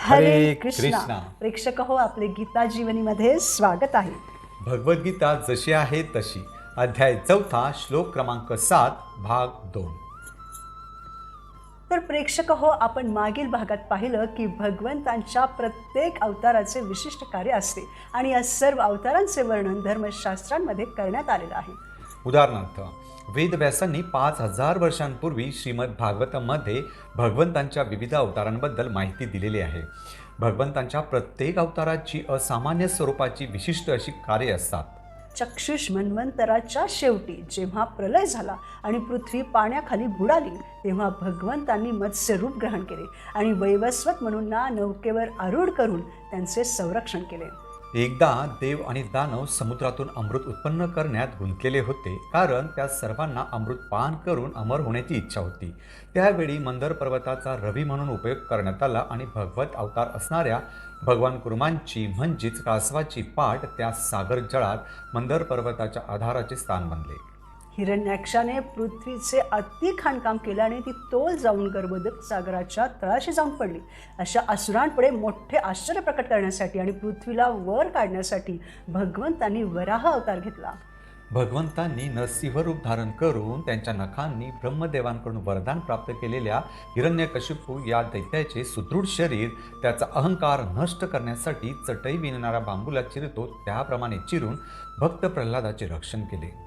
हरे कृष्णा. कृष्णा. प्रेक्षक हो, आपले गीता जीवनीमध्ये स्वागत आहे. भगवद्गीता जशी आहे तशी, अध्याय 4, श्लोक क्रमांक 7, भाग 2. तर प्रेक्षक हो, आपण मागील भागात पाहिलं की भगवंतांच्या प्रत्येक अवताराचे विशिष्ट कार्य असते आणि या सर्व अवतारांचे वर्णन धर्मशास्त्रांमध्ये करण्यात आलेलं आहे. उदाहरणार्थ, वेदव्यासांनी 5000 वर्षांपूर्वी श्रीमद भागवतमध्ये भगवंतांच्या विविध अवतारांबद्दल माहिती दिलेली आहे. भगवंतांच्या प्रत्येक अवताराची असामान्य स्वरूपाची विशिष्ट अशी कार्ये असतात. चक्षुष मन्वंतराच्या शेवटी जेव्हा प्रलय झाला आणि पृथ्वी पाण्याखाली बुडाली, तेव्हा भगवंतांनी मत्स्य रूप ग्रहण केले आणि वैवस्वत म्हणून नौकेवर आरूढ करून त्यांचे संरक्षण केले. एकदा देव आणि दानव समुद्रातून अमृत उत्पन्न करण्यात गुंतलेले होते, कारण त्या सर्वांना अमृत पान करून अमर होण्याची इच्छा होती. त्यावेळी मंदर पर्वताचा रवी म्हणून उपयोग करण्यात आला आणि भगवत अवतार असणाऱ्या भगवान कुर्मांची म्हणजेच कासवाची पाठ त्या सागर जळात मंदर पर्वताच्या आधाराचे स्थान बनले. हिरण्याक्षाने पृथ्वीचे अति खाणकाम केले आणि ती तोल जाऊन गर्भोदक सागराच्या तळाशी जाऊन पडली. अशा असुरांपुढे मोठे आश्चर्य प्रकट करण्यासाठी आणि पृथ्वीला वर काढण्यासाठी भगवंतांनी वराह अवतार घेतला. भगवंतांनी नरसिंह रूप धारण करून त्यांच्या नखांनी ब्रह्मदेवांकडून वरदान प्राप्त केलेल्या हिरण्यकशिपू या दैत्याचे सुदृढ शरीर, त्याचा अहंकार नष्ट करण्यासाठी चटई विणणारा बांबूला चिरतो त्याप्रमाणे चिरून भक्त प्रल्हादाचे रक्षण केले.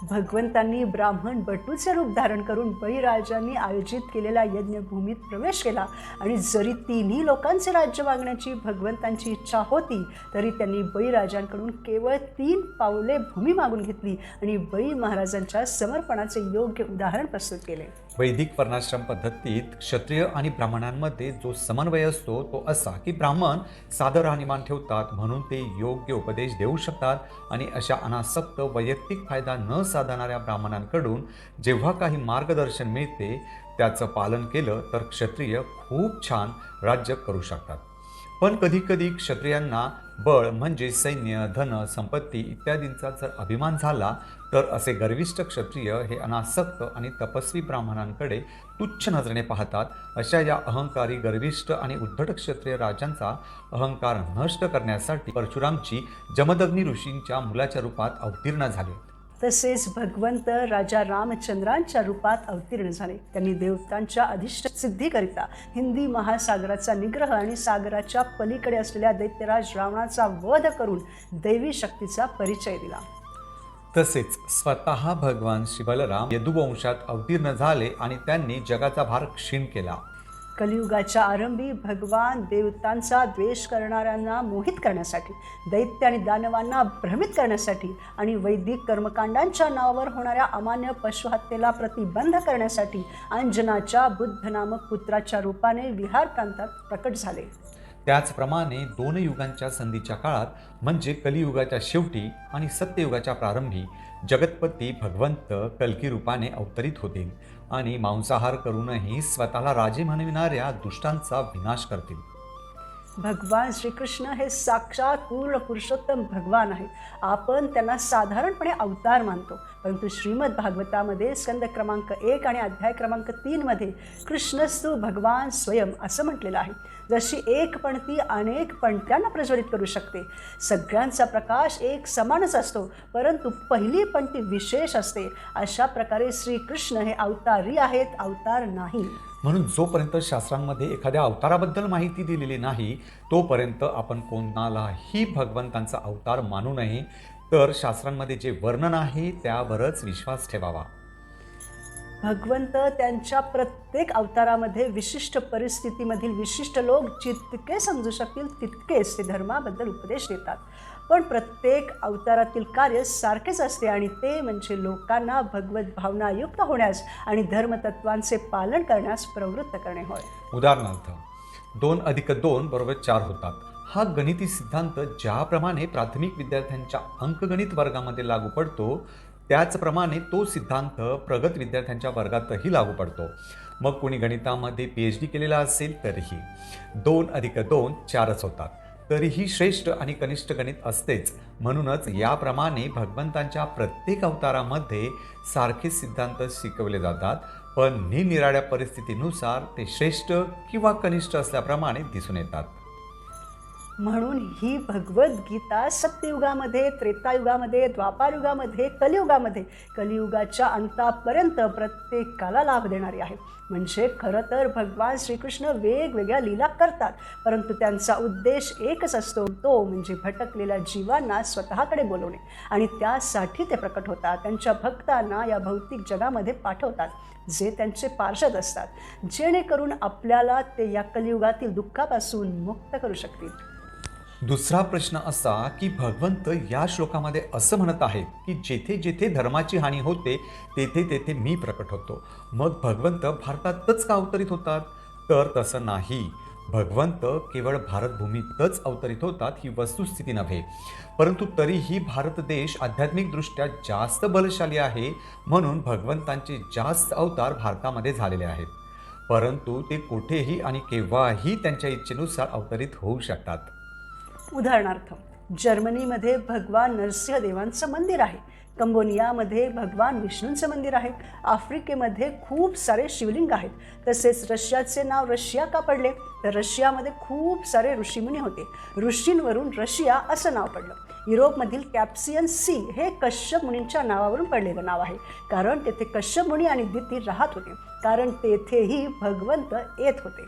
भगवंतांनी ब्राह्मण बटूचे रूप धारण करून बळीराजांनी आयोजित केलेल्या यज्ञभूमीत प्रवेश केला आणि जरी तिन्ही लोकांचे राज्य मागण्याची भगवंतांची इच्छा होती, तरी त्यांनी बळीराजांकडून केवळ 3 पावले भूमी मागून घेतली आणि बळी महाराजांच्या समर्पणाचे योग्य उदाहरण प्रस्तुत केले. वैदिक वर्णाश्रम पद्धतीत क्षत्रिय आणि ब्राह्मणांमध्ये जो समन्वय असतो तो असा की ब्राह्मण साधं राहणीमान ठेवतात, म्हणून ते योग्य उपदेश देऊ शकतात आणि अशा अनासक्त वैयक्तिक फायदा न साधणाऱ्या ब्राह्मणांकडून जेव्हा काही मार्गदर्शन मिळते त्याचं पालन केलं तर क्षत्रिय खूप छान राज्य करू शकतात. पण कधीकधी क्षत्रियांना बळ म्हणजे सैन्य, धन, संपत्ती इत्यादींचा जर अभिमान झाला तर असे गर्विष्ठ क्षत्रिय हे अनासक्त आणि तपस्वी ब्राह्मणांकडे तुच्छ नजरेने पाहतात. अशा या अहंकारी, गर्विष्ठ आणि उद्धट क्षत्रिय राजांचा अहंकार नष्ट करण्यासाठी परशुरामची जमदग्नी ऋषींच्या मुलाच्या रूपात अवतीर्ण झाले. तसेच भगवंत राजा रामचंद्रांच्या रूपात अवतीर्ण झाले. त्यांनी देवतांच्या अधिष्ट सिद्धीकरिता हिंदी महासागराचा निग्रह आणि सागराच्या पलीकडे असलेल्या दैत्यराज रावणाचा वध करून दैवी शक्तीचा परिचय दिला. तसेच स्वतः भगवान श्री बलराम यदुवंशात अवतीर्ण झाले आणि त्यांनी जगाचा भार क्षीण केला. कलियुगाच्या आरंभी भगवान देवतांचा द्वेष करणाऱ्यांना मोहित करण्यासाठी, दैत्य आणि दानवांना भ्रमित करण्यासाठी आणि वैदिक कर्मकांडांच्या नावावर होणाऱ्या अमान्य पशुहत्येला प्रतिबंध करण्यासाठी अंजनाच्या बुद्ध नामक पुत्राच्या रूपाने विहार प्रांतात प्रकट झाले. त्याचप्रमाणे 2 युगांच्या संधीच्या काळात म्हणजे कलियुगाच्या शेवटी आणि सत्ययुगाच्या प्रारंभी जगतपती भगवंत कल्की रूपाने अवतरित होतील आणि मांसाहार करूनही स्वतःला राजे म्हणविणाऱ्या दुष्टांचा विनाश करतील. भगवान श्रीकृष्ण हे साक्षात पूर्ण पुरुषोत्तम भगवान आहेत. आपण त्यांना साधारणपणे अवतार मानतो, परंतु श्रीमद भागवतामध्ये स्कंद क्रमांक 1 आणि अध्याय क्रमांक 3 मध्ये कृष्णस्तु भगवान स्वयं असं म्हटलेलं आहे. जशी एक पणती अनेक पणत्यांना प्रज्वलित करू शकते, सगळ्यांचा प्रकाश एक समानच असतो, परंतु पहिली पणती विशेष असते. अशा प्रकारे श्रीकृष्ण हे अवतारी आहेत, अवतार नाही. म्हणून जोपर्यंत शास्त्रांमध्ये एखाद्या अवताराबद्दल माहिती दिलेली नाही तोपर्यंत आपण कोणालाही भगवंतांचा अवतार मानू नये, तर शास्त्रांमध्ये जे वर्णन आहे त्यावरच विश्वास ठेवावा. भगवंत त्यांच्या प्रत्येक अवतारामध्ये विशिष्ट परिस्थितीमधील विशिष्ट लोक जितके समजू शकतील तितकेच ते धर्माबद्दल उपदेश देतात. पण प्रत्येक अवतारातील कार्य सारखेच असते आणि ते म्हणजे लोकांना भगवत भावनायुक्त होण्यास आणि धर्मतत्वांचे पालन करण्यास प्रवृत्त करणे होय. उदाहरणार्थ, 2 + 2 = 4 होतात. हा गणिती सिद्धांत ज्याप्रमाणे प्राथमिक विद्यार्थ्यांच्या अंकगणित वर्गामध्ये लागू पडतो त्याचप्रमाणे तो सिद्धांत प्रगत विद्यार्थ्यांच्या वर्गातही लागू पडतो. मग कोणी गणितामध्ये PhD केलेला असेल तरीही 2 + 2 4च होतात. तरीही श्रेष्ठ आणि कनिष्ठ गणित असतेच. म्हणूनच याप्रमाणे भगवंतांच्या प्रत्येक अवतारामध्ये सारखे सिद्धांत शिकवले जातात, पण निरनिराळ्या परिस्थितीनुसार ते श्रेष्ठ किंवा कनिष्ठ असल्याप्रमाणे दिसून येतात. म्हणून ही भगवद्गीता सत्ययुगामध्ये, त्रेतायुगामध्ये, द्वापारयुगामध्ये, कलियुगामध्ये, कलियुगाच्या अंतापर्यंत प्रत्येकाला लाभ देणारी आहे. म्हणजे खरं तर भगवान श्रीकृष्ण वेगवेगळ्या लीला करतात, परंतु त्यांचा उद्देश एकच असतो, तो म्हणजे भटकलेल्या जीवांना स्वतःकडे बोलवणे. आणि त्यासाठी ते प्रकट होतात, त्यांच्या भक्तांना या भौतिक जगामध्ये पाठवतात, जे त्यांचे पार्षद असतात, जेणेकरून आपल्याला ते या कलियुगातील दुःखापासून मुक्त करू शकतील. दुसरा प्रश्न असा की भगवंत या श्लोकामध्ये असं म्हणत आहेत की जेथे जेथे धर्माची हानी होते तेथे तेथे मी प्रकट होतो. मग भगवंत भारतातच का अवतरित होतात? तर तसं नाही. भगवंत केवळ भारतभूमीतच अवतरित होतात ही वस्तुस्थिती नव्हे, परंतु तरीही भारत देश आध्यात्मिकदृष्ट्या जास्त बलशाली आहे, म्हणून भगवंतांचे जास्त अवतार भारतामध्ये झालेले आहेत. परंतु ते कुठेही आणि केव्हाही त्यांच्या इच्छेनुसार अवतरित होऊ शकतात. उदाहरणार्थ, जर्मनीमध्ये भगवान नरसिंहदेवांचं मंदिर आहे, कंबोनियामध्ये भगवान विष्णूंचं मंदिर आहे, आफ्रिकेमध्ये खूप सारे शिवलिंग आहेत. तसेच रशियाचे नाव रशिया का पडले? तर रशियामध्ये खूप सारे ऋषीमुनी होते, ऋषींवरून रशिया असं नाव पडलं. युरोपमधील कॅप्सियन सी हे कश्यप मुनींच्या नावावरून पडलेलं नाव आहे, कारण तेथे कश्यप मुनी आणि दिती राहत होते, कारण तेथेही भगवंत येत होते.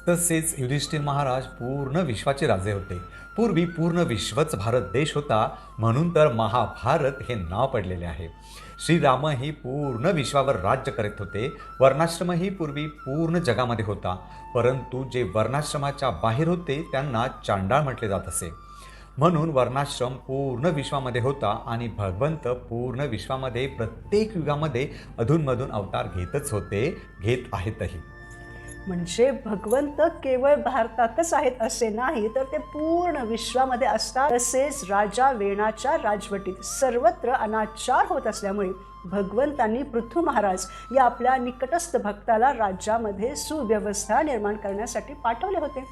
तसेच युधिष्ठिर महाराज पूर्ण विश्वाचे राजे होते. पूर्वी पूर्ण विश्वच भारत देश होता, म्हणून तर महाभारत हे नाव पडलेले आहे. श्रीरामही पूर्ण विश्वावर राज्य करीत होते. वर्णाश्रमही पूर्वी पूर्ण जगामध्ये होता, परंतु जे वर्णाश्रमाच्या बाहेर होते त्यांना चांडाळ म्हटले जात असे. म्हणून वर्णाश्रम पूर्ण विश्वामध्ये होता आणि भगवंत पूर्ण विश्वामध्ये प्रत्येक युगामध्ये अधूनमधून अवतार घेतच होते, घेत आहेतही. म्हणजे भगवंत केवळ भारतातच आहेत असे नाही, तर ते पूर्ण विश्वामध्ये असतात. तसेच राजा वेणाच्या राजवटीत सर्वत्र अनाचार होत असल्यामुळे भगवंतांनी पृथ्वी महाराज या आपल्या निकटस्थ भक्ताला राज्यामध्ये सुव्यवस्था निर्माण करण्यासाठी पाठवले होते.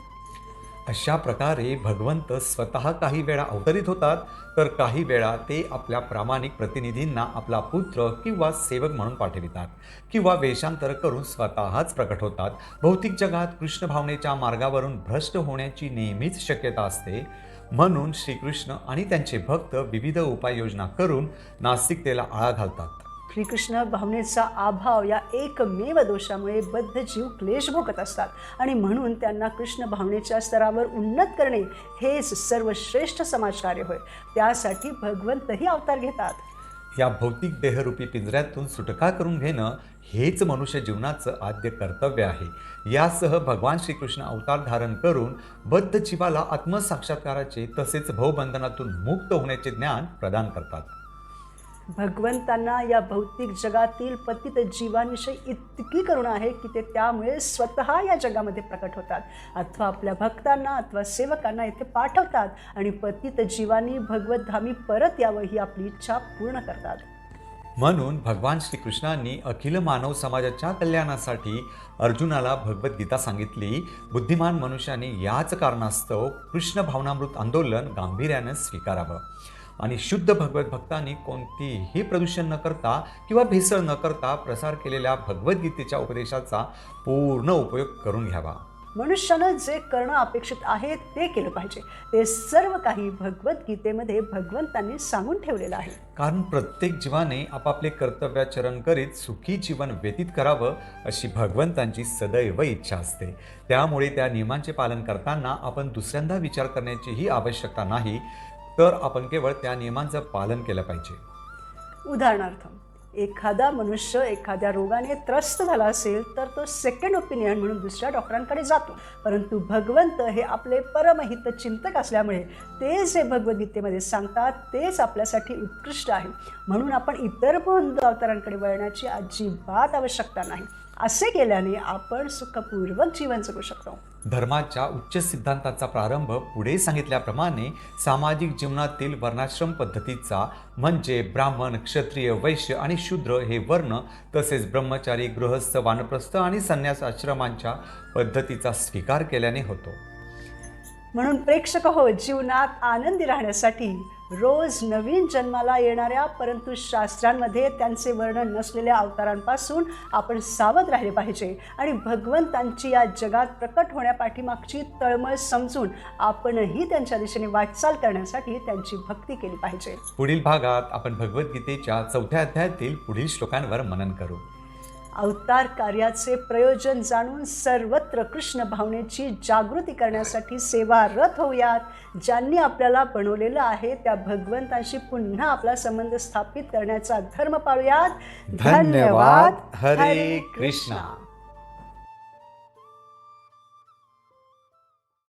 अशा प्रकारे भगवंत स्वतः काही वेळा अवतरित होतात, तर काही वेळा ते आपल्या प्रामाणिक प्रतिनिधींना आपला पुत्र किंवा सेवक म्हणून पाठवितात, किंवा वेषांतर करून स्वतःच प्रकट होतात. भौतिक जगात कृष्ण भावनेच्या मार्गावरून भ्रष्ट होण्याची नेहमीच शक्यता असते. म्हणून श्रीकृष्ण आणि त्यांचे भक्त विविध उपाययोजना करून नास्तिकतेला आळा घालतात. श्रीकृष्ण भावनेचा अभाव या एकमेव दोषामुळे बद्ध जीव क्लेश भोगत असतात, आणि म्हणून त्यांना कृष्ण भावनेच्या स्तरावर उन्नत करणे हेच सर्वश्रेष्ठ समाजकार्य होय. त्यासाठी भगवंतही अवतार घेतात. या भौतिक देहरूपी पिंजऱ्यातून सुटका करून घेणं हेच मनुष्य जीवनाचं आद्य कर्तव्य आहे. यासह भगवान श्रीकृष्ण अवतार धारण करून बद्ध जीवाला आत्मसाक्षात्काराचे तसेच भवबंधनातून मुक्त होण्याचे ज्ञान प्रदान करतात. भगवंतांना या भौतिक जगातील पतित जीवांविषयी इतकी करुणा आहे की ते त्यामुळे स्वतः या जगामध्ये प्रकट होतात, अथवा आपल्या भक्तांना अथवा सेवकांना इथे पाठवतात आणि पतित जीवांनी भगवतधामी परत यावं ही आपली इच्छा पूर्ण करतात. म्हणून भगवान श्रीकृष्णांनी अखिल मानव समाजाच्या कल्याणासाठी अर्जुनाला भगवद्गीता सांगितली. बुद्धिमान मनुष्याने याच कारणास्तव कृष्ण भावनामृत आंदोलन गांभीर्याने स्वीकारावं आणि शुद्ध भगवत भक्तांनी कोणतीही प्रदूषण न करता किंवा भेसळ न करता प्रसार केलेल्या भगवद्गीतेच्या उपदेशाचा पूर्ण उपयोग करून घ्यावा. मनुष्यानं जे करणं अपेक्षित आहे ते केलं पाहिजे. ते सर्व काही भगवद्गीतेमध्ये भगवंतांनी सांगून ठेवलेलं आहे. कारण प्रत्येक जीवाने आपापले कर्तव्याचरण करीत सुखी जीवन व्यतीत करावं अशी भगवंतांची सदैव इच्छा असते. त्यामुळे त्या नियमांचे पालन करताना आपण दुसऱ्यांदा विचार करण्याचीही आवश्यकता नाही, तर आपण केवळ त्या नियमांचं पालन केलं पाहिजे. उदाहरणार्थ, एखादा मनुष्य एखाद्या रोगाने त्रस्त झाला असेल तर तो सेकंड ओपिनियन म्हणून दुसऱ्या डॉक्टरांकडे जातो, परंतु भगवंत हे आपले परमहित चिंतक असल्यामुळे ते जे भगवद्गीतेमध्ये सांगतात तेच आपल्यासाठी उत्कृष्ट आहे. म्हणून आपण इतर बंधू अवतारांकडे वळण्याची अजिबात आवश्यकता नाही. असे केल्याने आपण सुखपूर्वक जीवन जगू शकतो. धर्माच्या उच्च सिद्धांताचा प्रारंभ पुढे सांगितल्याप्रमाणे सामाजिक जीवनातील वर्णाश्रम पद्धतीचा म्हणजे ब्राह्मण, क्षत्रिय, वैश्य आणि शूद्र हे वर्ण, तसेच ब्रह्मचारी, गृहस्थ, वानप्रस्थ आणि संन्यास आश्रमांच्या पद्धतीचा स्वीकार केल्याने होतो. म्हणून प्रेक्षक हो, जीवनात आनंदी राहण्यासाठी रोज नवीन जन्माला येणाऱ्या परंतु शास्त्रांमध्ये त्यांचे वर्णन नसलेल्या अवतारांपासून आपण सावध राहिले पाहिजे आणि भगवंतांची या जगात प्रकट होण्यापाठीमागची तळमळ समजून आपणही त्यांच्या दिशेने वाटचाल करण्यासाठी त्यांची भक्ती केली पाहिजे. पुढील भागात आपण भगवद्गीतेच्या 4थ्या अध्यायातील पुढील श्लोकांवर मनन करू. अवतार कार्याचे प्रयोजन जाणून सर्वत्र कृष्ण भावनेची जागृती करण्यासाठी सेवारत होऊयात. ज्यांनी आपल्याला बनवलेलं आहे त्या भगवंतांशी पुन्हा आपला संबंध स्थापित करण्याचा धर्म पाळूयात. धन्यवाद. हरे कृष्णा.